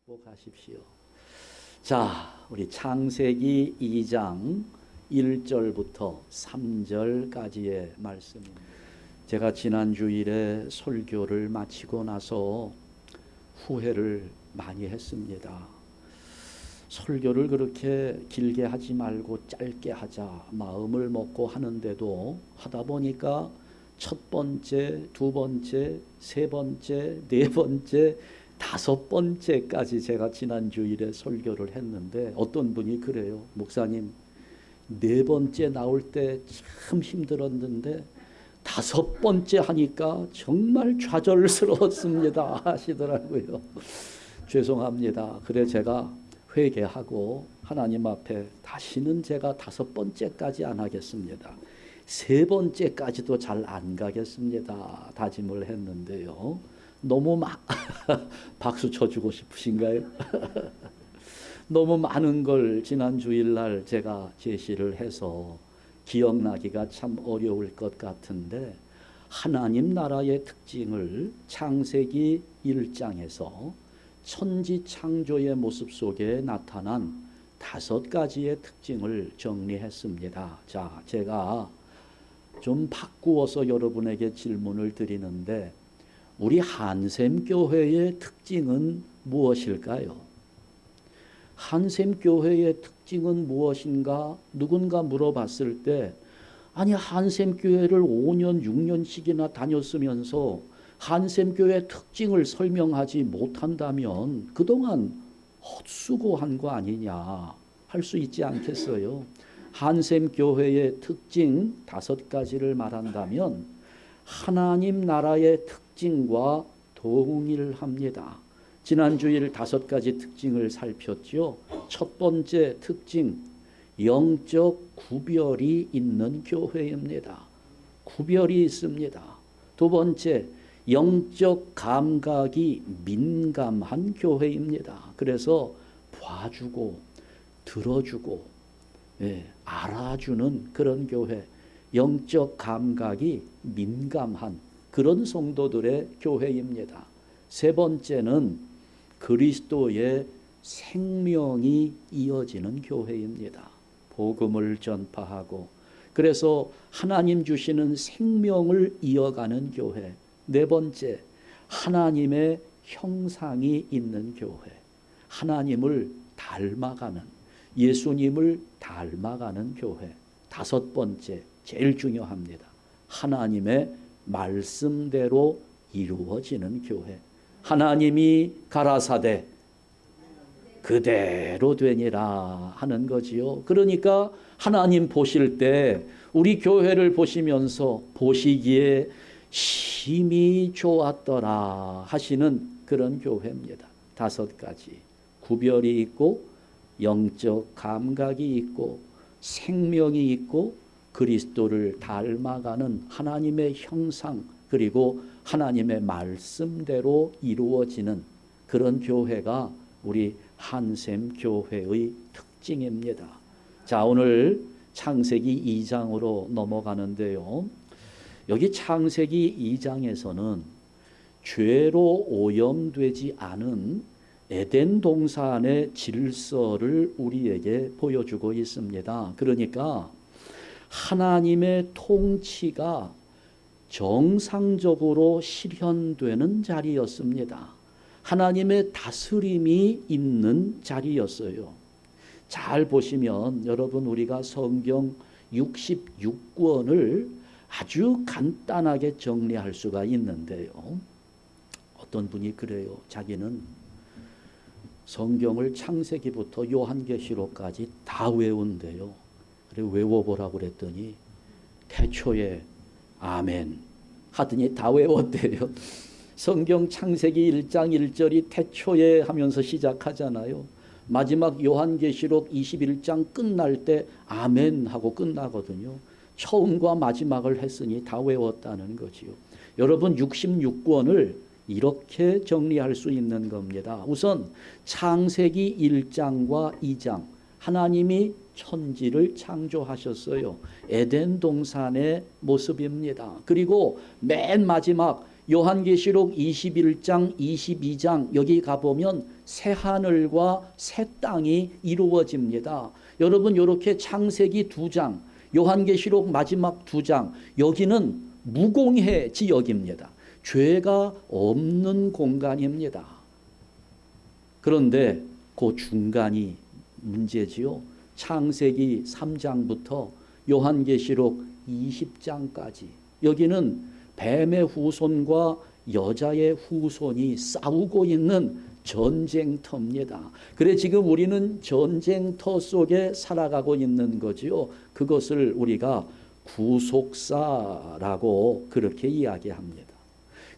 복하십시오. 자, 우리 창세기 2장 1절부터 3절까지의 말씀입니다. 제가 지난 주일에 설교를 마치고 나서 후회를 많이 했습니다. 설교를 그렇게 길게 하지 말고 짧게 하자 마음을 먹고 하는데도 하다 보니까 첫 번째, 두 번째, 세 번째, 네 번째, 다섯 번째까지 제가 지난 주일에 설교를 했는데 어떤 분이 그래요. 목사님, 네 번째 나올 때 참 힘들었는데 다섯 번째 하니까 정말 좌절스러웠습니다 하시더라고요. 죄송합니다. 그래 제가 회개하고 하나님 앞에 다시는 제가 다섯 번째까지 안 하겠습니다. 세 번째까지도 잘 안 가겠습니다. 다짐을 했는데요. 너무 박수 쳐주고 싶으신가요? 너무 많은 걸 지난 주일날 제가 제시를 해서 기억나기가 참 어려울 것 같은데 하나님 나라의 특징을 창세기 1장에서 천지 창조의 모습 속에 나타난 다섯 가지의 특징을 정리했습니다. 자, 제가 좀 바꾸어서 여러분에게 질문을 드리는데 우리 한샘교회의 특징은 무엇일까요? 한샘교회의 특징은 무엇인가? 누군가 물어봤을 때 아니 한샘교회를 5년, 6년씩이나 다녔으면서 한샘교회 특징을 설명하지 못한다면 그동안 헛수고한 거 아니냐 할 수 있지 않겠어요? 한샘교회의 특징 다섯 가지를 말한다면 하나님 나라의 특징과 동일합니다. 지난 주일 다섯 가지 특징을 살폈죠. 첫 번째 특징, 영적 구별이 있는 교회입니다. 구별이 있습니다. 두 번째, 영적 감각이 민감한 교회입니다. 그래서 봐주고 들어주고 알아주는 그런 교회, 영적 감각이 민감한 그런 성도들의 교회입니다. 세 번째는 그리스도의 생명이 이어지는 교회입니다. 복음을 전파하고 그래서 하나님 주시는 생명을 이어가는 교회. 네 번째, 하나님의 형상이 있는 교회. 하나님을 닮아가는, 예수님을 닮아가는 교회. 다섯 번째, 제일 중요합니다. 하나님의 말씀대로 이루어지는 교회. 하나님이 가라사대 그대로 되니라 하는 거지요. 그러니까 하나님 보실 때 우리 교회를 보시면서 보시기에 심히 좋았더라 하시는 그런 교회입니다. 다섯 가지. 구별이 있고 영적 감각이 있고 생명이 있고 그리스도를 닮아가는 하나님의 형상 그리고 하나님의 말씀대로 이루어지는 그런 교회가 우리 한샘교회의 특징입니다. 자, 오늘 창세기 2장으로 넘어가는데요. 여기 창세기 2장에서는 죄로 오염되지 않은 에덴 동산의 질서를 우리에게 보여주고 있습니다. 그러니까 하나님의 통치가 정상적으로 실현되는 자리였습니다. 하나님의 다스림이 있는 자리였어요. 잘 보시면 여러분 우리가 성경 66권을 아주 간단하게 정리할 수가 있는데요. 어떤 분이 그래요. 자기는 성경을 창세기부터 요한계시록까지 다 외운대요. 그래 외워보라고 그랬더니 태초에 아멘 하더니 다 외웠대요. 성경 창세기 1장 1절이 태초에 하면서 시작하잖아요. 마지막 요한계시록 21장 끝날 때 아멘 하고 끝나거든요. 처음과 마지막을 했으니 다 외웠다는 거지요. 여러분 66권을 이렇게 정리할 수 있는 겁니다. 우선 창세기 1장과 2장 하나님이 천지를 창조하셨어요. 에덴 동산의 모습입니다. 그리고 맨 마지막 요한계시록 21장, 22장 여기 가보면 새 하늘과 새 땅이 이루어집니다. 여러분 이렇게 창세기 2장, 요한계시록 마지막 2장 여기는 무공해 지역입니다. 죄가 없는 공간입니다. 그런데 그 중간이 문제지요. 창세기 3장부터 요한계시록 20장까지 여기는 뱀의 후손과 여자의 후손이 싸우고 있는 전쟁터입니다. 그래 지금 우리는 전쟁터 속에 살아가고 있는 거지요. 그것을 우리가 구속사라고 그렇게 이야기합니다.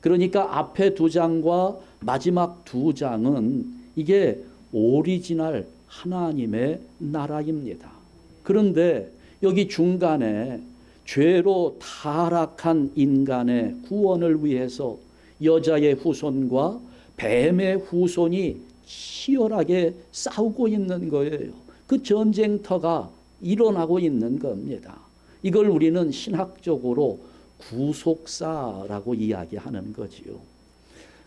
그러니까 앞에 2장과 마지막 2장은 이게 오리지널 하나님의 나라입니다. 그런데 여기 중간에 죄로 타락한 인간의 구원을 위해서 여자의 후손과 뱀의 후손이 치열하게 싸우고 있는 거예요. 그 전쟁터가 일어나고 있는 겁니다. 이걸 우리는 신학적으로 구속사라고 이야기하는 거지요.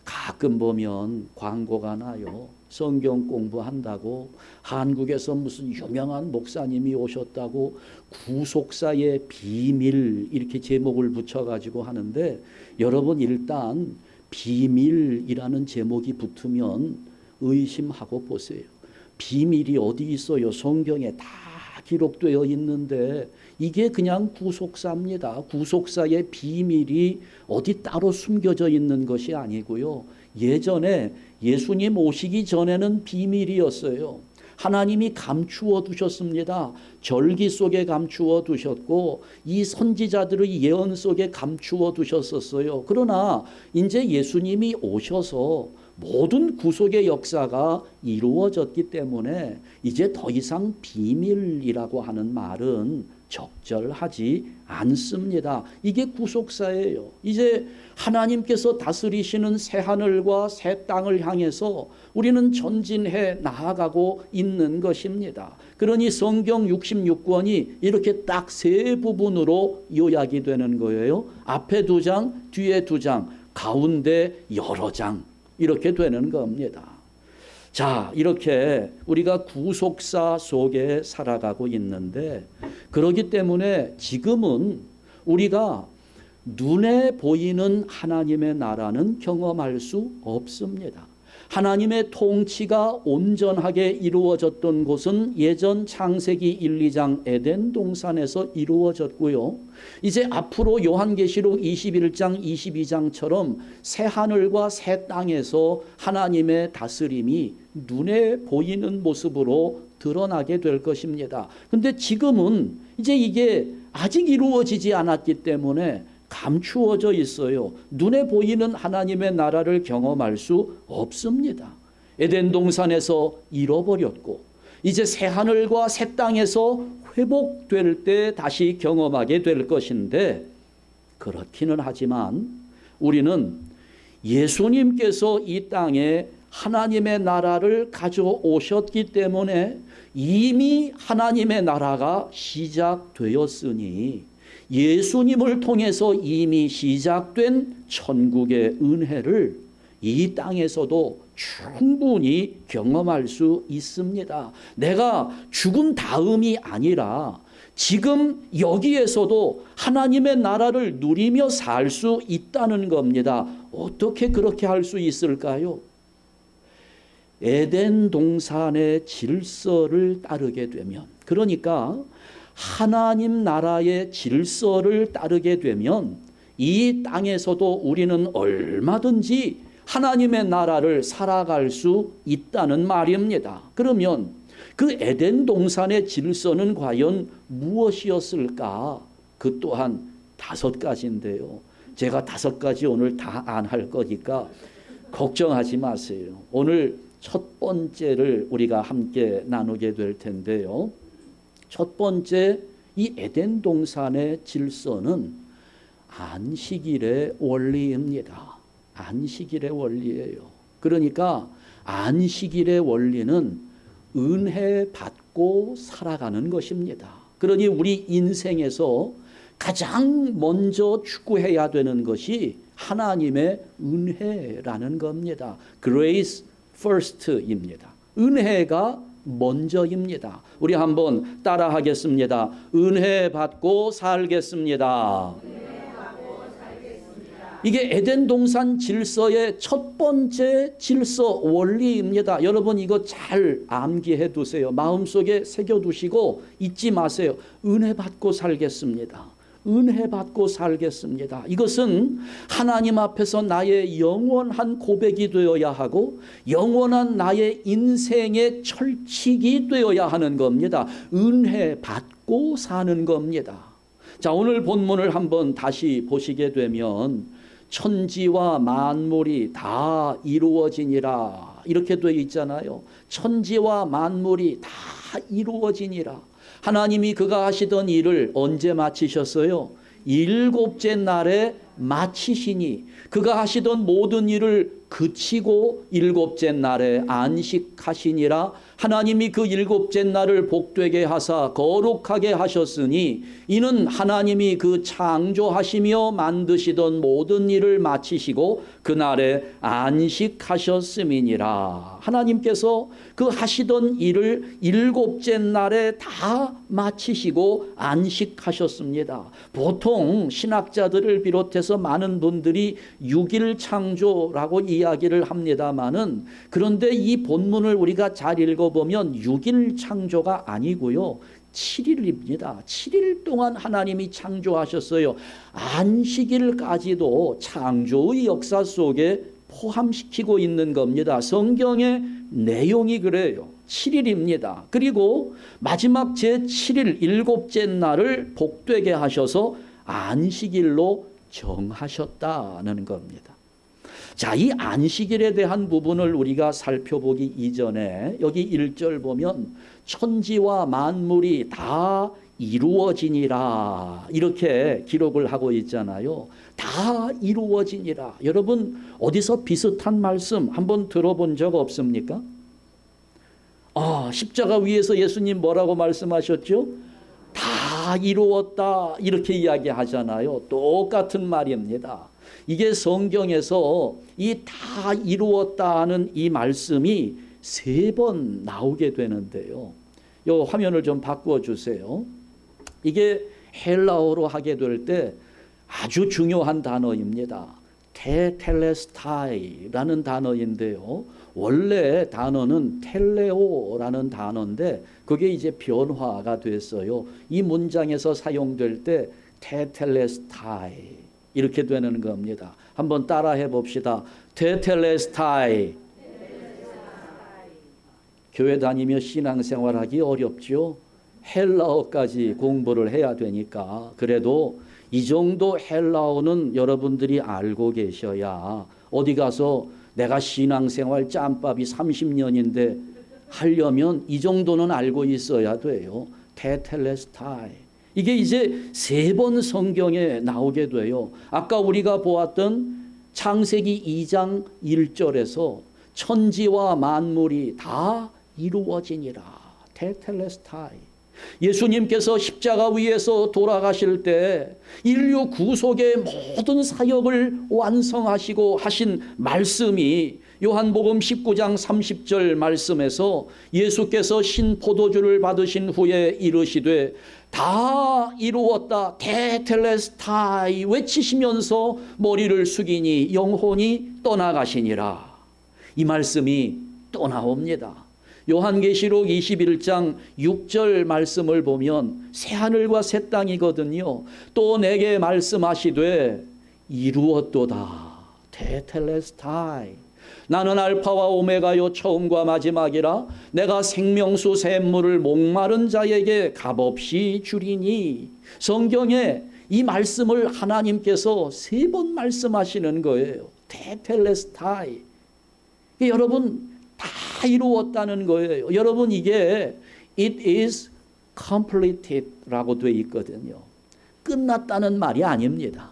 가끔 보면 광고가 나요. 성경 공부한다고 한국에서 무슨 유명한 목사님이 오셨다고 구속사의 비밀 이렇게 제목을 붙여가지고 하는데 여러분 일단 비밀이라는 제목이 붙으면 의심하고 보세요. 비밀이 어디 있어요? 성경에 다 기록되어 있는데 이게 그냥 구속사입니다. 구속사의 비밀이 어디 따로 숨겨져 있는 것이 아니고요. 예전에 예수님 오시기 전에는 비밀이었어요. 하나님이 감추어 두셨습니다. 절기 속에 감추어 두셨고 이 선지자들의 예언 속에 감추어 두셨었어요. 그러나 이제 예수님이 오셔서 모든 구속의 역사가 이루어졌기 때문에 이제 더 이상 비밀이라고 하는 말은 적절하지 않습니다. 이게 구속사예요. 이제 하나님께서 다스리시는 새 하늘과 새 땅을 향해서 우리는 전진해 나아가고 있는 것입니다. 그러니 성경 66권이 이렇게 딱 세 부분으로 요약이 되는 거예요. 앞에 2장, 뒤에 2장, 가운데 여러 장 이렇게 되는 겁니다. 자, 이렇게 우리가 구속사 속에 살아가고 있는데 그렇기 때문에 지금은 우리가 눈에 보이는 하나님의 나라는 경험할 수 없습니다. 하나님의 통치가 온전하게 이루어졌던 곳은 예전 창세기 1, 2장 에덴 동산에서 이루어졌고요. 이제 앞으로 요한계시록 21장, 22장처럼 새 하늘과 새 땅에서 하나님의 다스림이 눈에 보이는 모습으로 드러나게 될 것입니다. 근데 지금은 이제 이게 아직 이루어지지 않았기 때문에 감추어져 있어요. 눈에 보이는 하나님의 나라를 경험할 수 없습니다. 에덴 동산에서 잃어버렸고 이제 새 하늘과 새 땅에서 회복될 때 다시 경험하게 될 것인데 그렇기는 하지만 우리는 예수님께서 이 땅에 하나님의 나라를 가져오셨기 때문에 이미 하나님의 나라가 시작되었으니 예수님을 통해서 이미 시작된 천국의 은혜를 이 땅에서도 충분히 경험할 수 있습니다. 내가 죽은 다음이 아니라 지금 여기에서도 하나님의 나라를 누리며 살 수 있다는 겁니다. 어떻게 그렇게 할 수 있을까요? 에덴 동산의 질서를 따르게 되면, 그러니까 하나님 나라의 질서를 따르게 되면 이 땅에서도 우리는 얼마든지 하나님의 나라를 살아갈 수 있다는 말입니다. 그러면 그 에덴 동산의 질서는 과연 무엇이었을까? 그 또한 5가지인데요. 제가 5가지 오늘 다 안 할 거니까 걱정하지 마세요. 오늘 첫 번째를 우리가 함께 나누게 될 텐데요. 첫 번째, 이 에덴 동산의 질서는 안식일의 원리입니다. 안식일의 원리예요. 그러니까 안식일의 원리는 은혜 받고 살아가는 것입니다. 그러니 우리 인생에서 가장 먼저 추구해야 되는 것이 하나님의 은혜라는 겁니다. Grace first입니다. 은혜가 먼저입니다. 우리 한번 따라하겠습니다. 은혜 받고 살겠습니다. 이게 에덴 동산 질서의 첫 번째 질서 원리입니다. 여러분 이거 잘 암기해 두세요. 마음속에 새겨 두시고 잊지 마세요. 은혜 받고 살겠습니다. 은혜 받고 살겠습니다. 이것은 하나님 앞에서 나의 영원한 고백이 되어야 하고 영원한 나의 인생의 철칙이 되어야 하는 겁니다. 은혜 받고 사는 겁니다. 자, 오늘 본문을 한번 다시 보시게 되면 천지와 만물이 다 이루어지니라 이렇게 되어 있잖아요. 천지와 만물이 다 이루어지니라. 하나님이 그가 하시던 일을 언제 마치셨어요? 일곱째 날에 마치시니 그가 하시던 모든 일을 그치고 일곱째 날에 안식하시니라. 하나님이 그 일곱째 날을 복되게 하사 거룩하게 하셨으니 이는 하나님이 그 창조하시며 만드시던 모든 일을 마치시고 그날에 안식하셨음이니라. 하나님께서 그 하시던 일을 일곱째 날에 다 마치시고 안식하셨습니다. 보통 신학자들을 비롯해서 많은 분들이 6일 창조라고 이야기를 합니다마는 그런데 이 본문을 우리가 잘 읽어보면 6일 창조가 아니고요. 7일입니다. 7일 동안 하나님이 창조하셨어요. 안식일까지도 창조의 역사 속에 포함시키고 있는 겁니다. 성경의 내용이 그래요. 7일입니다. 그리고 마지막 제7일 일곱째 날을 복되게 하셔서 안식일로 정하셨다는 겁니다. 자, 이 안식일에 대한 부분을 우리가 살펴보기 이전에 여기 1절 보면 천지와 만물이 다 이루어지니라 이렇게 기록을 하고 있잖아요. 다 이루어지니라. 여러분 어디서 비슷한 말씀 한번 들어본 적 없습니까? 십자가 위에서 예수님 뭐라고 말씀하셨죠? 다 이루었다 이렇게 이야기하잖아요. 똑같은 말입니다. 이게 성경에서 이 다 이루었다 하는 이 말씀이 3번 나오게 되는데요. 요 화면을 좀 바꾸어 주세요. 이게 헬라어로 하게 될 때 아주 중요한 단어입니다. 테텔레스타이라는 단어인데요. 원래 단어는 텔레오라는 단어인데 그게 이제 변화가 됐어요. 이 문장에서 사용될 때 테텔레스타이 이렇게 되는 겁니다. 한번 따라해 봅시다. 테텔레스타이. 교회 다니며 신앙생활하기 어렵죠. 헬라어까지 공부를 해야 되니까. 그래도 이 정도 헬라어는 여러분들이 알고 계셔야 어디 가서 내가 신앙생활 짬밥이 30년인데 하려면 이 정도는 알고 있어야 돼요. 테텔레스타이. 이게 이제 3번 성경에 나오게 돼요. 아까 우리가 보았던 창세기 2장 1절에서 천지와 만물이 다 이루어지니라. 테텔레스타이. 예수님께서 십자가 위에서 돌아가실 때 인류 구속의 모든 사역을 완성하시고 하신 말씀이 요한복음 19장 30절 말씀에서 예수께서 신포도주를 받으신 후에 이르시되 다 이루었다 테텔레스타이 외치시면서 머리를 숙이니 영혼이 떠나가시니라. 이 말씀이 또 나옵니다. 요한계시록 21장 6절 말씀을 보면 새하늘과 새 땅이거든요. 또 내게 말씀하시되 이루었도다 테텔레스타이. 나는 알파와 오메가요 처음과 마지막이라. 내가 생명수 샘물을 목마른 자에게 값없이 주리니. 성경에 이 말씀을 하나님께서 3번 말씀하시는 거예요. 테텔레스타이. 여러분 다 이루었다는 거예요. 여러분 이게 it is completed 라고 되어 있거든요. 끝났다는 말이 아닙니다.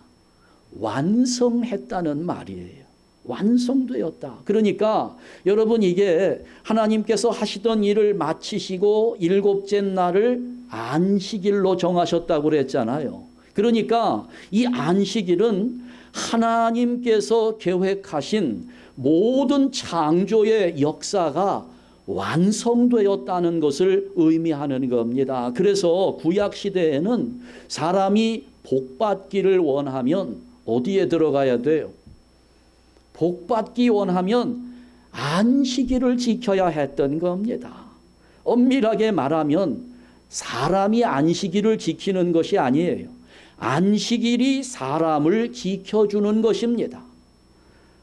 완성했다는 말이에요. 완성되었다. 그러니까 여러분 이게 하나님께서 하시던 일을 마치시고 일곱째 날을 안식일로 정하셨다고 그랬잖아요. 그러니까 이 안식일은 하나님께서 계획하신 모든 창조의 역사가 완성되었다는 것을 의미하는 겁니다. 그래서 구약 시대에는 사람이 복받기를 원하면 어디에 들어가야 돼요? 복받기 원하면 안식일을 지켜야 했던 겁니다. 엄밀하게 말하면 사람이 안식일을 지키는 것이 아니에요. 안식일이 사람을 지켜주는 것입니다.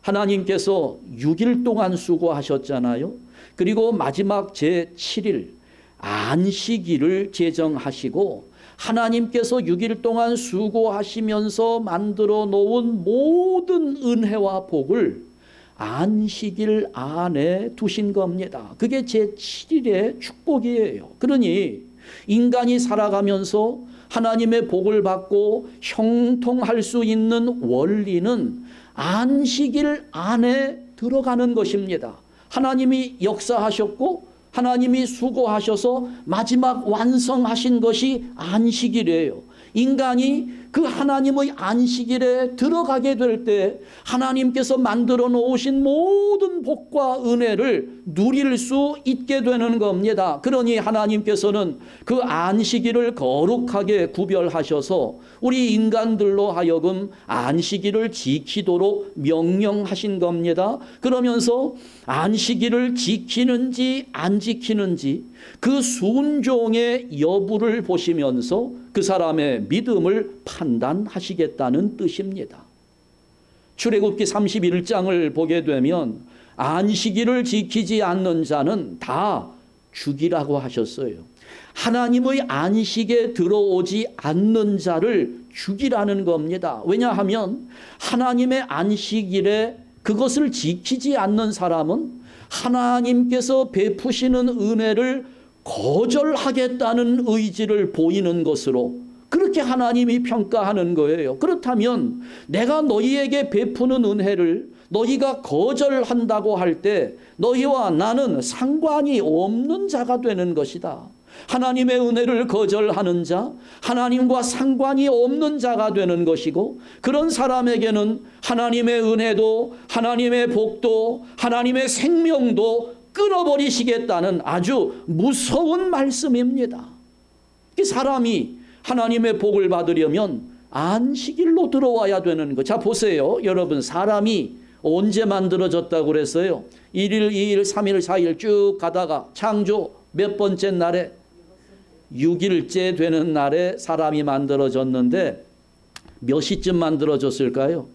하나님께서 6일 동안 수고하셨잖아요. 그리고 마지막 제7일 안식일을 제정하시고 하나님께서 6일 동안 수고하시면서 만들어 놓은 모든 은혜와 복을 안식일 안에 두신 겁니다. 그게 제7일의 축복이에요. 그러니 인간이 살아가면서 하나님의 복을 받고 형통할 수 있는 원리는 안식일 안에 들어가는 것입니다. 하나님이 역사하셨고 하나님이 수고하셔서 마지막 완성하신 것이 안식일이에요. 인간이 그 하나님의 안식일에 들어가게 될 때 하나님께서 만들어 놓으신 모든 복과 은혜를 누릴 수 있게 되는 겁니다. 그러니 하나님께서는 그 안식일을 거룩하게 구별하셔서 우리 인간들로 하여금 안식일을 지키도록 명령하신 겁니다. 그러면서 안식일을 지키는지 안 지키는지 그 순종의 여부를 보시면서 그 사람의 믿음을 판단하시겠다는 뜻입니다. 출애굽기 31장을 보게 되면 안식일을 지키지 않는 자는 다 죽이라고 하셨어요. 하나님의 안식에 들어오지 않는 자를 죽이라는 겁니다. 왜냐하면 하나님의 안식일에 그것을 지키지 않는 사람은 하나님께서 베푸시는 은혜를 거절하겠다는 의지를 보이는 것으로 그렇게 하나님이 평가하는 거예요. 그렇다면 내가 너희에게 베푸는 은혜를 너희가 거절한다고 할 때 너희와 나는 상관이 없는 자가 되는 것이다. 하나님의 은혜를 거절하는 자, 하나님과 상관이 없는 자가 되는 것이고 그런 사람에게는 하나님의 은혜도 하나님의 복도 하나님의 생명도 끊어버리시겠다는 아주 무서운 말씀입니다. 사람이 하나님의 복을 받으려면 안식일로 들어와야 되는 것. 자 보세요. 여러분 사람이 언제 만들어졌다고 그랬어요? 1일, 2일, 3일, 4일 쭉 가다가 창조 몇 번째 날에 6일째 되는 날에 사람이 만들어졌는데 몇 시쯤 만들어졌을까요?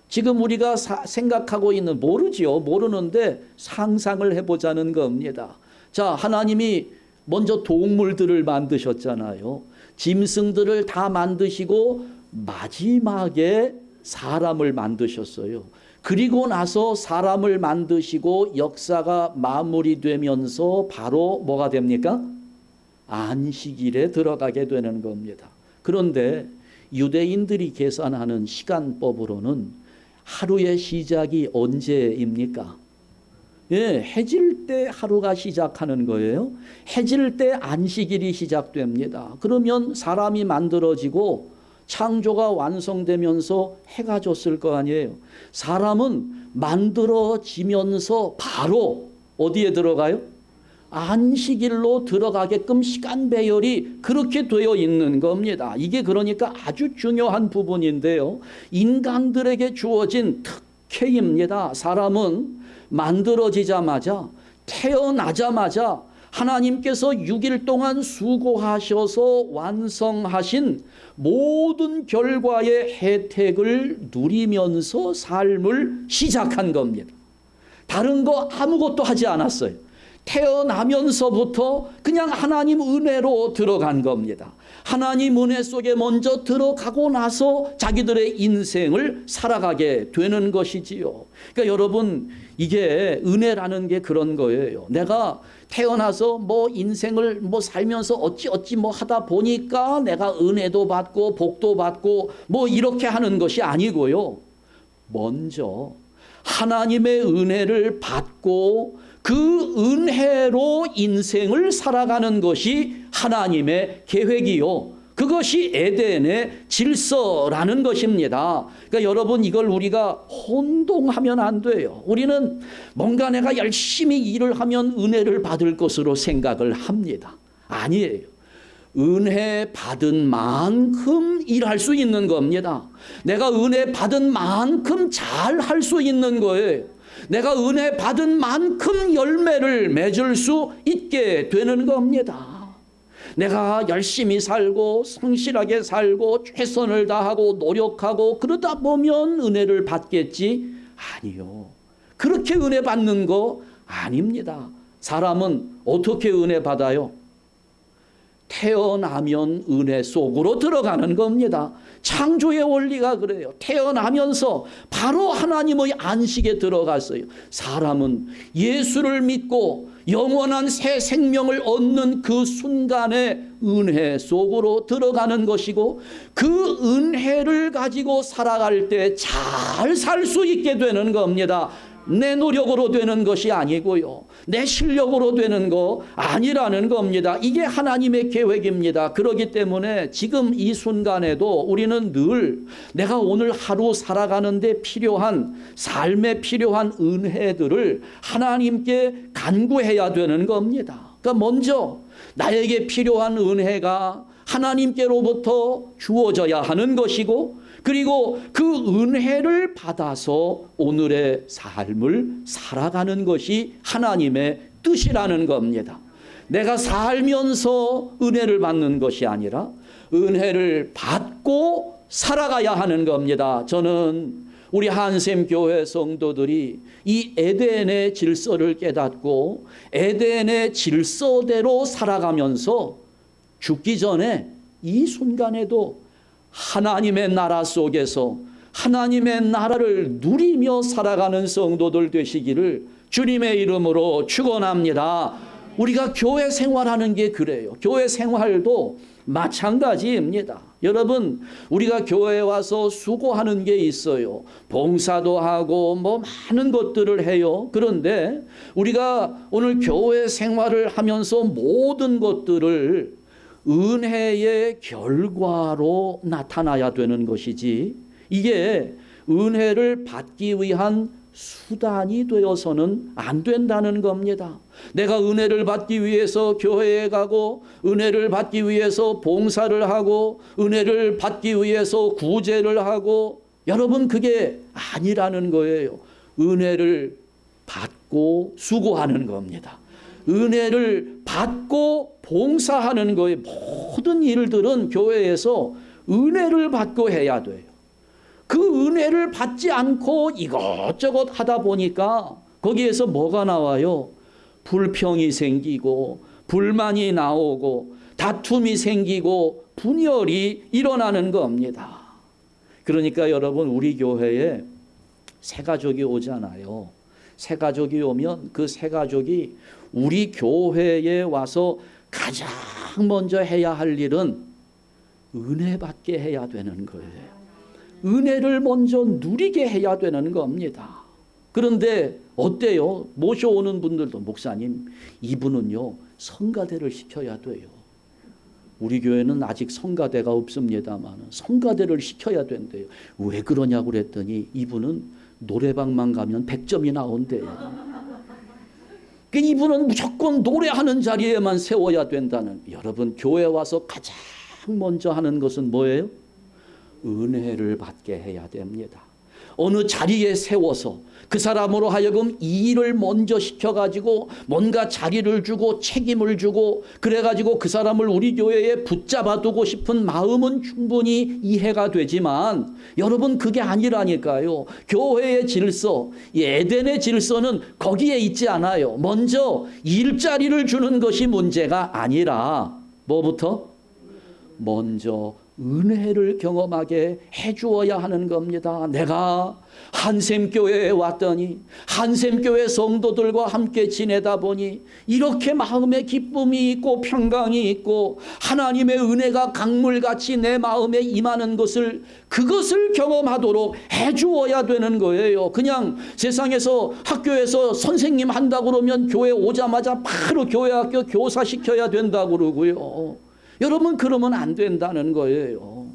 지금 우리가 생각하고 있는 모르지요. 모르는데 상상을 해보자는 겁니다. 자, 하나님이 먼저 동물들을 만드셨잖아요. 짐승들을 다 만드시고 마지막에 사람을 만드셨어요. 그리고 나서 사람을 만드시고 역사가 마무리되면서 바로 뭐가 됩니까? 안식일에 들어가게 되는 겁니다. 그런데 유대인들이 계산하는 시간법으로는 하루의 시작이 언제입니까? 예, 해질 때 하루가 시작하는 거예요. 해질 때 안식일이 시작됩니다. 그러면 사람이 만들어지고 창조가 완성되면서 해가 졌을 거 아니에요. 사람은 만들어지면서 바로 어디에 들어가요? 안식일로 들어가게끔 시간 배열이 그렇게 되어 있는 겁니다. 이게 그러니까 아주 중요한 부분인데요. 인간들에게 주어진 특혜입니다. 사람은 만들어지자마자 태어나자마자 하나님께서 6일 동안 수고하셔서 완성하신 모든 결과의 혜택을 누리면서 삶을 시작한 겁니다. 다른 거 아무것도 하지 않았어요. 태어나면서부터 그냥 하나님 은혜로 들어간 겁니다. 하나님 은혜 속에 먼저 들어가고 나서 자기들의 인생을 살아가게 되는 것이지요. 그러니까 여러분 이게 은혜라는 게 그런 거예요. 내가 태어나서 뭐 인생을 뭐 살면서 어찌 뭐 하다 보니까 내가 은혜도 받고 복도 받고 뭐 이렇게 하는 것이 아니고요. 먼저 하나님의 은혜를 받고 그 은혜로 인생을 살아가는 것이 하나님의 계획이요. 그것이 에덴의 질서라는 것입니다. 그러니까 여러분, 이걸 우리가 혼동하면 안 돼요. 우리는 뭔가 내가 열심히 일을 하면 은혜를 받을 것으로 생각을 합니다. 아니에요. 은혜 받은 만큼 일할 수 있는 겁니다. 내가 은혜 받은 만큼 잘 할 수 있는 거예요. 내가 은혜 받은 만큼 열매를 맺을 수 있게 되는 겁니다. 내가 열심히 살고 성실하게 살고 최선을 다하고 노력하고 그러다 보면 은혜를 받겠지? 아니요. 그렇게 은혜 받는 거 아닙니다. 사람은 어떻게 은혜 받아요? 태어나면 은혜 속으로 들어가는 겁니다. 창조의 원리가 그래요. 태어나면서 바로 하나님의 안식에 들어갔어요. 사람은 예수를 믿고 영원한 새 생명을 얻는 그 순간에 은혜 속으로 들어가는 것이고, 그 은혜를 가지고 살아갈 때 잘 살 수 있게 되는 겁니다. 내 노력으로 되는 것이 아니고요, 내 실력으로 되는 거 아니라는 겁니다. 이게 하나님의 계획입니다. 그렇기 때문에 지금 이 순간에도 우리는 늘 내가 오늘 하루 살아가는데 필요한, 삶에 필요한 은혜들을 하나님께 간구해야 되는 겁니다. 그러니까 먼저 나에게 필요한 은혜가 하나님께로부터 주어져야 하는 것이고, 그리고 그 은혜를 받아서 오늘의 삶을 살아가는 것이 하나님의 뜻이라는 겁니다. 내가 살면서 은혜를 받는 것이 아니라 은혜를 받고 살아가야 하는 겁니다. 저는 우리 한샘교회 성도들이 이 에덴의 질서를 깨닫고 에덴의 질서대로 살아가면서 죽기 전에 이 순간에도 하나님의 나라 속에서 하나님의 나라를 누리며 살아가는 성도들 되시기를 주님의 이름으로 축원합니다. 우리가 교회 생활하는 게 그래요. 교회 생활도 마찬가지입니다. 여러분, 우리가 교회에 와서 수고하는 게 있어요. 봉사도 하고 뭐 많은 것들을 해요. 그런데 우리가 오늘 교회 생활을 하면서 모든 것들을 은혜의 결과로 나타나야 되는 것이지, 이게 은혜를 받기 위한 수단이 되어서는 안 된다는 겁니다. 내가 은혜를 받기 위해서 교회에 가고, 은혜를 받기 위해서 봉사를 하고, 은혜를 받기 위해서 구제를 하고, 여러분, 그게 아니라는 거예요. 은혜를 받고 수고하는 겁니다. 은혜를 받고 봉사하는 거예요. 모든 일들은 교회에서 은혜를 받고 해야 돼요. 그 은혜를 받지 않고 이것저것 하다 보니까 거기에서 뭐가 나와요? 불평이 생기고 불만이 나오고 다툼이 생기고 분열이 일어나는 겁니다. 그러니까 여러분, 우리 교회에 새 가족이 오잖아요. 새 가족이 오면 그 새 가족이 우리 교회에 와서 가장 먼저 해야 할 일은 은혜 받게 해야 되는 거예요. 은혜를 먼저 누리게 해야 되는 겁니다. 그런데 어때요? 모셔오는 분들도, 목사님, 이분은요 성가대를 시켜야 돼요. 우리 교회는 아직 성가대가 없습니다만 성가대를 시켜야 된대요. 왜 그러냐고 그랬더니 이분은 노래방만 가면 100점이 나온대요. 이분은 무조건 노래하는 자리에만 세워야 된다는. 여러분, 교회 와서 가장 먼저 하는 것은 뭐예요? 은혜를 받게 해야 됩니다. 어느 자리에 세워서 그 사람으로 하여금 이 일을 먼저 시켜가지고 뭔가 자리를 주고 책임을 주고 그래가지고 그 사람을 우리 교회에 붙잡아 두고 싶은 마음은 충분히 이해가 되지만, 여러분, 그게 아니라니까요. 교회의 질서, 이 에덴의 질서는 거기에 있지 않아요. 먼저 일자리를 주는 것이 문제가 아니라 뭐부터? 먼저 은혜를 경험하게 해주어야 하는 겁니다. 내가 한샘교회에 왔더니 한샘교회 성도들과 함께 지내다 보니 이렇게 마음에 기쁨이 있고 평강이 있고 하나님의 은혜가 강물같이 내 마음에 임하는 것을, 그것을 경험하도록 해주어야 되는 거예요. 그냥 세상에서 학교에서 선생님 한다고 그러면 교회 오자마자 바로 교회 학교 교사 시켜야 된다고 그러고요. 여러분 그러면 안 된다는 거예요.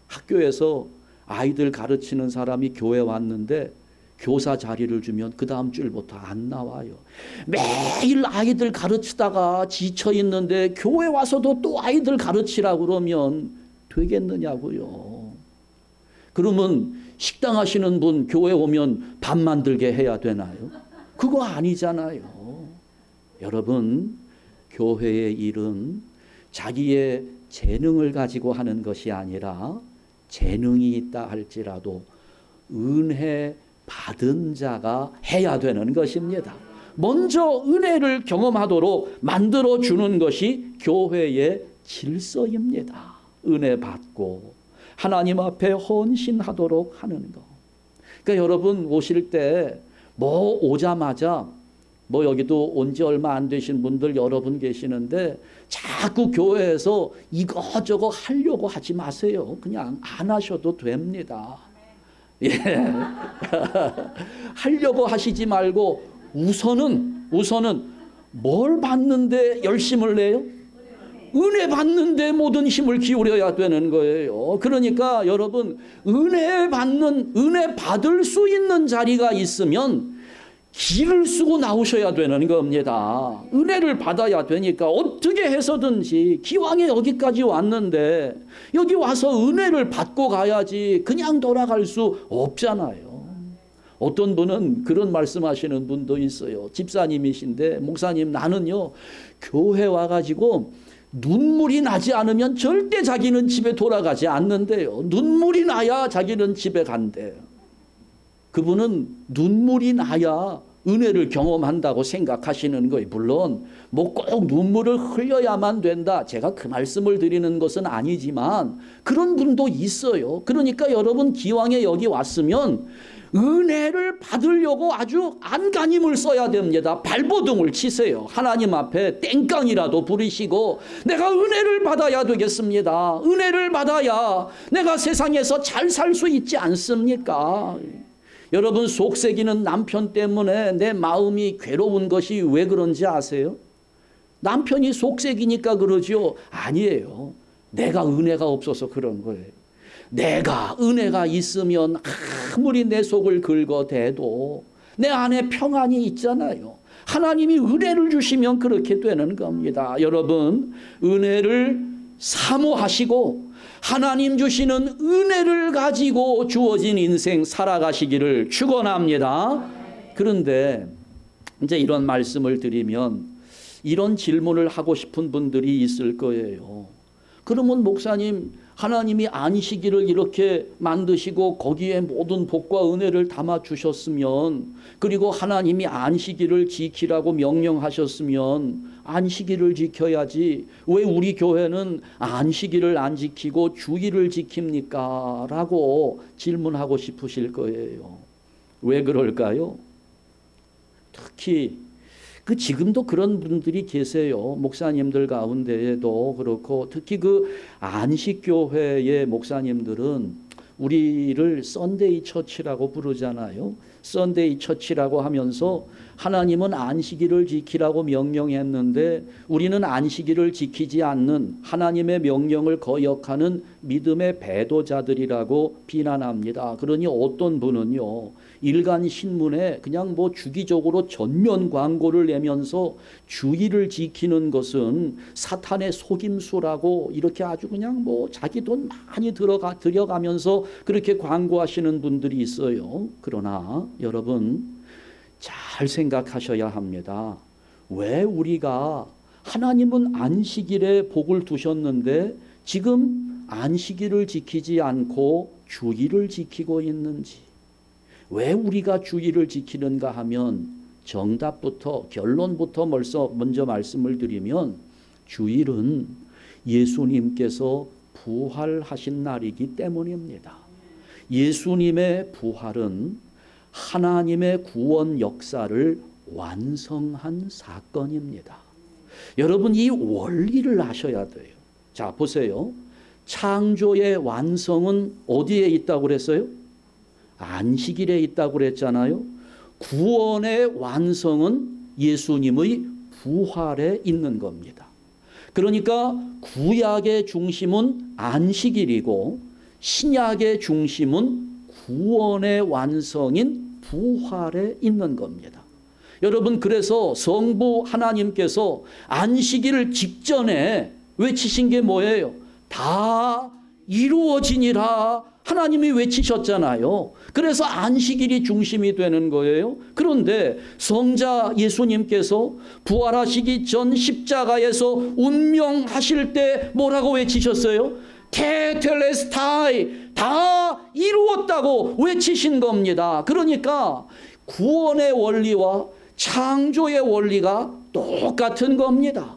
학교에서 아이들 가르치는 사람이 교회 왔는데 교사 자리를 주면 그 다음 주일부터 안 나와요. 매일 아이들 가르치다가 지쳐 있는데 교회 와서도 또 아이들 가르치라고 그러면 되겠느냐고요. 그러면 식당 하시는 분 교회 오면 밥 만들게 해야 되나요? 그거 아니잖아요. 여러분, 교회의 일은 자기의 재능을 가지고 하는 것이 아니라 재능이 있다 할지라도 은혜 받은 자가 해야 되는 것입니다. 먼저 은혜를 경험하도록 만들어주는 것이 교회의 질서입니다. 은혜 받고 하나님 앞에 헌신하도록 하는 것. 그러니까 여러분 오실 때 뭐 오자마자 뭐 여기도 온 지 얼마 안 되신 분들 여러 분 계시는데 자꾸 교회에서 이것저것 하려고 하지 마세요. 그냥 안 하셔도 됩니다. 예. 하려고 하시지 말고 우선은 뭘 받는데 열심을 내요? 은혜 받는데 모든 힘을 기울여야 되는 거예요. 그러니까 여러분 은혜 받을 수 있는 자리가 있으면 기를 쓰고 나오셔야 되는 겁니다. 은혜를 받아야 되니까 어떻게 해서든지 기왕에 여기까지 왔는데 여기 와서 은혜를 받고 가야지 그냥 돌아갈 수 없잖아요. 어떤 분은 그런 말씀하시는 분도 있어요. 집사님이신데 목사님 나는요 교회 와가지고 눈물이 나지 않으면 절대 자기는 집에 돌아가지 않는데요. 눈물이 나야 자기는 집에 간대요. 그분은 눈물이 나야 은혜를 경험한다고 생각하시는 거예요. 물론 뭐 꼭 눈물을 흘려야만 된다. 제가 그 말씀을 드리는 것은 아니지만 그런 분도 있어요. 그러니까 여러분 기왕에 여기 왔으면 은혜를 받으려고 아주 안간힘을 써야 됩니다. 발버둥을 치세요. 하나님 앞에 땡깡이라도 부리시고 내가 은혜를 받아야 되겠습니다. 은혜를 받아야 내가 세상에서 잘 살 수 있지 않습니까? 여러분 속색이는 남편 때문에 내 마음이 괴로운 것이 왜 그런지 아세요? 남편이 속색이니까 그러죠? 아니에요. 내가 은혜가 없어서 그런 거예요. 내가 은혜가 있으면 아무리 내 속을 긁어대도 내 안에 평안이 있잖아요. 하나님이 은혜를 주시면 그렇게 되는 겁니다. 여러분 은혜를 사모하시고 하나님 주시는 은혜를 가지고 주어진 인생 살아가시기를 축원합니다. 그런데 이제 이런 말씀을 드리면 이런 질문을 하고 싶은 분들이 있을 거예요. 그러면 목사님 하나님이 안식일을 이렇게 만드시고 거기에 모든 복과 은혜를 담아 주셨으면 그리고 하나님이 안식일을 지키라고 명령하셨으면 안식일을 지켜야지 왜 우리 교회는 안식일을 안 지키고 주일을 지킵니까? 라고 질문하고 싶으실 거예요. 왜 그럴까요? 특히 지금도 그런 분들이 계세요. 목사님들 가운데에도 그렇고 특히 안식교회의 목사님들은 우리를 썬데이 처치라고 부르잖아요. 썬데이 처치라고 하면서 하나님은 안식일을 지키라고 명령했는데 우리는 안식일을 지키지 않는 하나님의 명령을 거역하는 믿음의 배도자들이라고 비난합니다. 그러니 어떤 분은요. 일간 신문에 그냥 주기적으로 전면 광고를 내면서 주의를 지키는 것은 사탄의 속임수라고 이렇게 아주 그냥 자기 돈 많이 들여가면서 그렇게 광고하시는 분들이 있어요. 그러나 여러분 잘 생각하셔야 합니다. 왜 우리가 하나님은 안식일에 복을 두셨는데 지금 안식일을 지키지 않고 주일을 지키고 있는지 왜 우리가 주일을 지키는가 하면 정답부터 결론부터 먼저 말씀을 드리면 주일은 예수님께서 부활하신 날이기 때문입니다. 예수님의 부활은 하나님의 구원 역사를 완성한 사건입니다. 여러분 이 원리를 아셔야 돼요. 자 보세요. 창조의 완성은 어디에 있다고 그랬어요? 안식일에 있다고 그랬잖아요. 구원의 완성은 예수님의 부활에 있는 겁니다. 그러니까 구약의 중심은 안식일이고 신약의 중심은 구원의 완성인 부활에 있는 겁니다. 여러분, 그래서 성부 하나님께서 안식일을 직전에 외치신 게 뭐예요? 다 이루어지니라 하나님이 외치셨잖아요. 그래서 안식일이 중심이 되는 거예요. 그런데 성자 예수님께서 부활하시기 전 십자가에서 운명하실 때 뭐라고 외치셨어요? 테텔레스타이, 다 이루었다고 외치신 겁니다. 그러니까 구원의 원리와 창조의 원리가 똑같은 겁니다.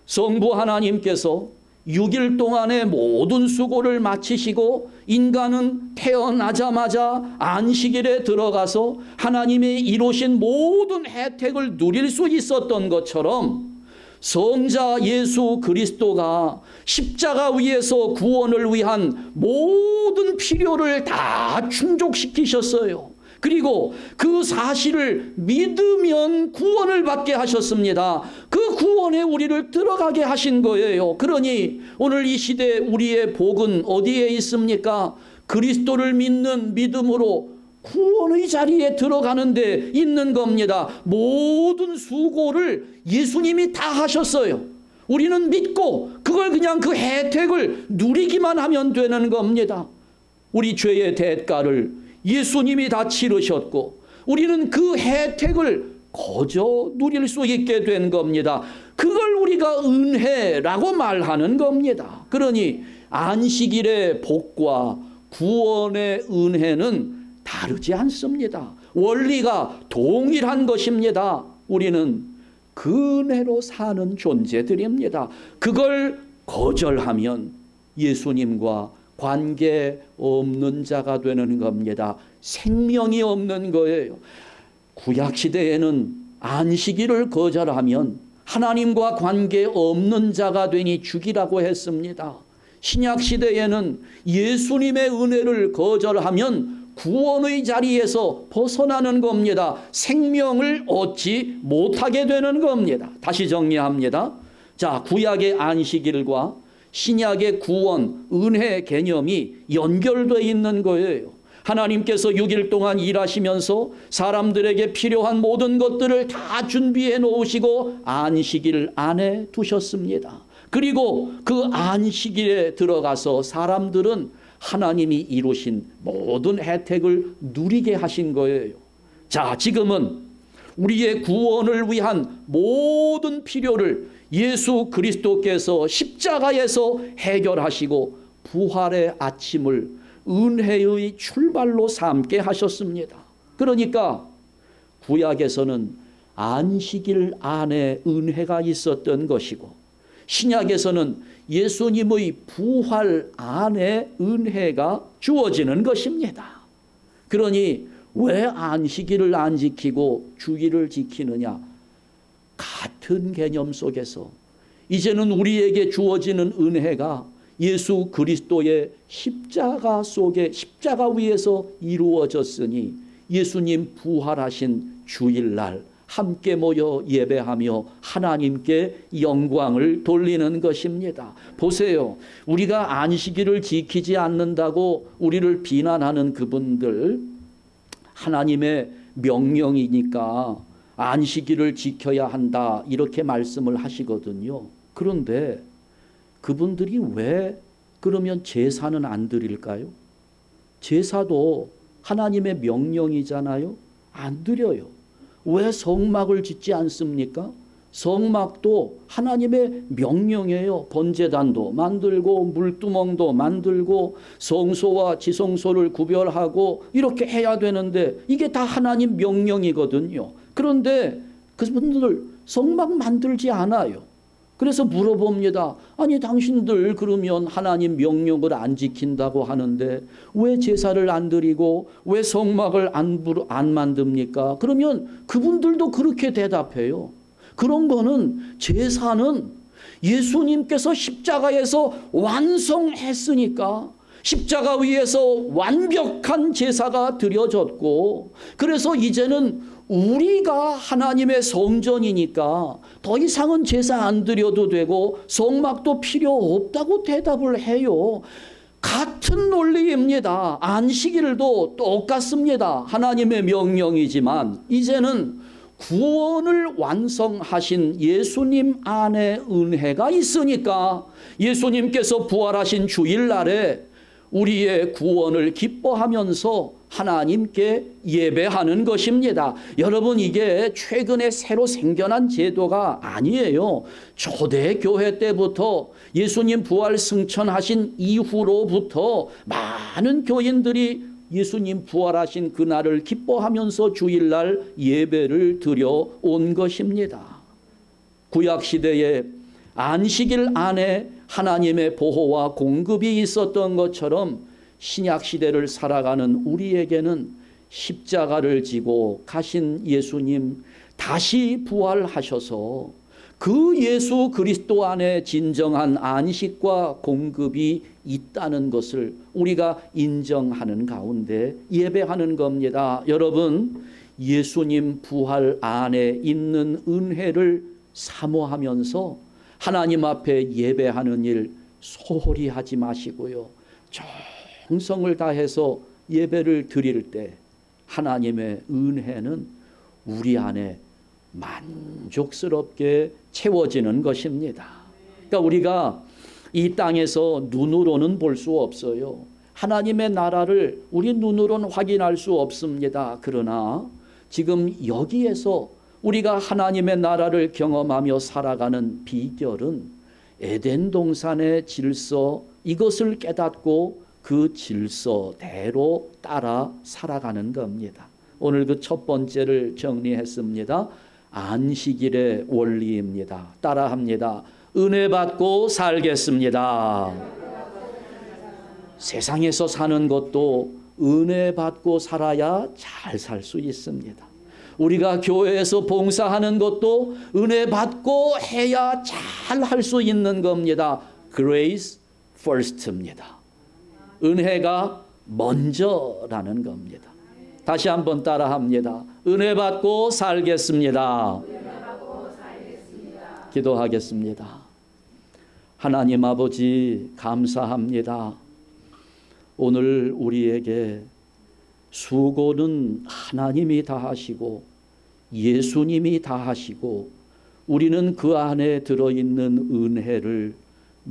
성부 하나님께서 6일 동안의 모든 수고를 마치시고 인간은 태어나자마자 안식일에 들어가서 하나님이 이루신 모든 혜택을 누릴 수 있었던 것처럼 성자 예수 그리스도가 십자가 위에서 구원을 위한 모든 필요를 다 충족시키셨어요. 그리고 그 사실을 믿으면 구원을 받게 하셨습니다. 그 구원에 우리를 들어가게 하신 거예요. 그러니 오늘 이 시대 우리의 복은 어디에 있습니까? 그리스도를 믿는 믿음으로 구원의 자리에 들어가는 데 있는 겁니다. 모든 수고를 예수님이 다 하셨어요. 우리는 믿고 그걸 그냥 그 혜택을 누리기만 하면 되는 겁니다. 우리 죄의 대가를 예수님이 다 치르셨고 우리는 그 혜택을 거저 누릴 수 있게 된 겁니다. 그걸 우리가 은혜라고 말하는 겁니다. 그러니 안식일의 복과 구원의 은혜는 다르지 않습니다. 원리가 동일한 것입니다. 우리는 그 은혜로 사는 존재들입니다. 그걸 거절하면 예수님과 관계 없는 자가 되는 겁니다. 생명이 없는 거예요. 구약 시대에는 안식일을 거절하면 하나님과 관계 없는 자가 되니 죽이라고 했습니다. 신약 시대에는 예수님의 은혜를 거절하면 구원의 자리에서 벗어나는 겁니다. 생명을 얻지 못하게 되는 겁니다. 다시 정리합니다. 자, 구약의 안식일과 신약의 구원, 은혜 개념이 연결되어 있는 거예요. 하나님께서 6일 동안 일하시면서 사람들에게 필요한 모든 것들을 다 준비해 놓으시고 안식일 안에 두셨습니다. 그리고 그 안식일에 들어가서 사람들은 하나님이 이루신 모든 혜택을 누리게 하신 거예요. 자, 지금은 우리의 구원을 위한 모든 필요를 예수 그리스도께서 십자가에서 해결하시고 부활의 아침을 은혜의 출발로 삼게 하셨습니다. 그러니까 구약에서는 안식일 안에 은혜가 있었던 것이고 신약에서는 예수님의 부활 안에 은혜가 주어지는 것입니다. 그러니 왜 안식일을 안 지키고 주일을 지키느냐? 같은 개념 속에서 이제는 우리에게 주어지는 은혜가 예수 그리스도의 십자가 속에 십자가 위에서 이루어졌으니 예수님 부활하신 주일날 함께 모여 예배하며 하나님께 영광을 돌리는 것입니다. 보세요. 우리가 안식일을 지키지 않는다고 우리를 비난하는 그분들, 하나님의 명령이니까 안식일을 지켜야 한다 이렇게 말씀을 하시거든요. 그런데 그분들이 왜 그러면 제사는 안 드릴까요? 제사도 하나님의 명령이잖아요. 안 드려요. 왜 성막을 짓지 않습니까? 성막도 하나님의 명령이에요. 번제단도 만들고 물두멍도 만들고 성소와 지성소를 구별하고 이렇게 해야 되는데 이게 다 하나님 명령이거든요. 그런데 그분들 성막 만들지 않아요. 그래서 물어봅니다. 아니 당신들 그러면 하나님 명령을 안 지킨다고 하는데 왜 제사를 안 드리고 왜 성막을 안 만듭니까? 그러면 그분들도 그렇게 대답해요. 그런 거는 제사는 예수님께서 십자가에서 완성했으니까 십자가 위에서 완벽한 제사가 드려졌고, 그래서 이제는 우리가 하나님의 성전이니까 더 이상은 제사 안 드려도 되고 성막도 필요 없다고 대답을 해요. 같은 논리입니다. 안식일도 똑같습니다. 하나님의 명령이지만 이제는 구원을 완성하신 예수님 안에 은혜가 있으니까 예수님께서 부활하신 주일날에 우리의 구원을 기뻐하면서 하나님께 예배하는 것입니다. 여러분, 이게 최근에 새로 생겨난 제도가 아니에요. 초대교회 때부터 예수님 부활 승천하신 이후로부터 많은 교인들이 예수님 부활하신 그날을 기뻐하면서 주일날 예배를 드려온 것입니다. 구약시대에 안식일 안에 하나님의 보호와 공급이 있었던 것처럼 신약시대를 살아가는 우리에게는 십자가를 지고 가신 예수님 다시 부활하셔서 그 예수 그리스도 안에 진정한 안식과 공급이 있다는 것을 우리가 인정하는 가운데 예배하는 겁니다. 여러분, 예수님 부활 안에 있는 은혜를 사모하면서 하나님 앞에 예배하는 일 소홀히 하지 마시고요. 정성을 다해서 예배를 드릴 때 하나님의 은혜는 우리 안에 만족스럽게 채워지는 것입니다. 그러니까 우리가 이 땅에서 눈으로는 볼 수 없어요. 하나님의 나라를 우리 눈으로는 확인할 수 없습니다. 그러나 지금 여기에서 우리가 하나님의 나라를 경험하며 살아가는 비결은 에덴 동산의 질서, 이것을 깨닫고 그 질서대로 따라 살아가는 겁니다. 오늘 그 첫 번째를 정리했습니다. 안식일의 원리입니다. 따라합니다. 은혜 받고 살겠습니다. 세상에서 사는 것도 은혜 받고 살아야 잘 살 수 있습니다. 우리가 교회에서 봉사하는 것도 은혜 받고 해야 잘 할 수 있는 겁니다. Grace first입니다. 은혜가 먼저라는 겁니다. 다시 한번 따라합니다. 은혜 받고 살겠습니다. 기도하겠습니다. 하나님 아버지, 감사합니다. 오늘 우리에게 수고는 하나님이 다 하시고 예수님이 다 하시고 우리는 그 안에 들어있는 은혜를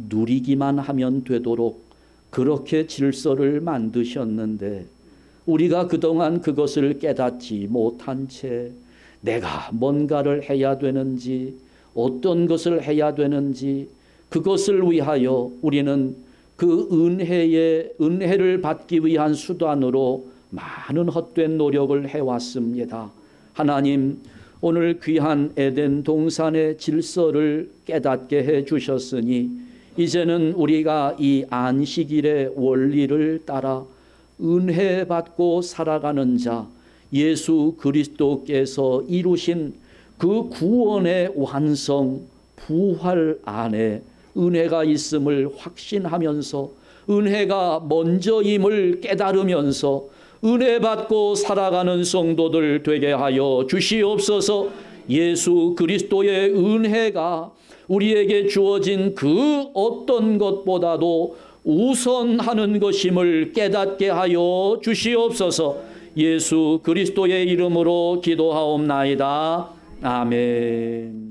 누리기만 하면 되도록 그렇게 질서를 만드셨는데 우리가 그동안 그것을 깨닫지 못한 채 내가 뭔가를 해야 되는지 어떤 것을 해야 되는지 그것을 위하여 우리는 그 은혜를 받기 위한 수단으로 많은 헛된 노력을 해왔습니다. 하나님, 오늘 귀한 에덴 동산의 질서를 깨닫게 해주셨으니 이제는 우리가 이 안식일의 원리를 따라 은혜 받고 살아가는 자 예수 그리스도께서 이루신 그 구원의 완성 부활 안에 은혜가 있음을 확신하면서 은혜가 먼저임을 깨달으면서 은혜 받고 살아가는 성도들 되게 하여 주시옵소서. 예수 그리스도의 은혜가 우리에게 주어진 그 어떤 것보다도 우선하는 것임을 깨닫게 하여 주시옵소서. 예수 그리스도의 이름으로 기도하옵나이다. 아멘.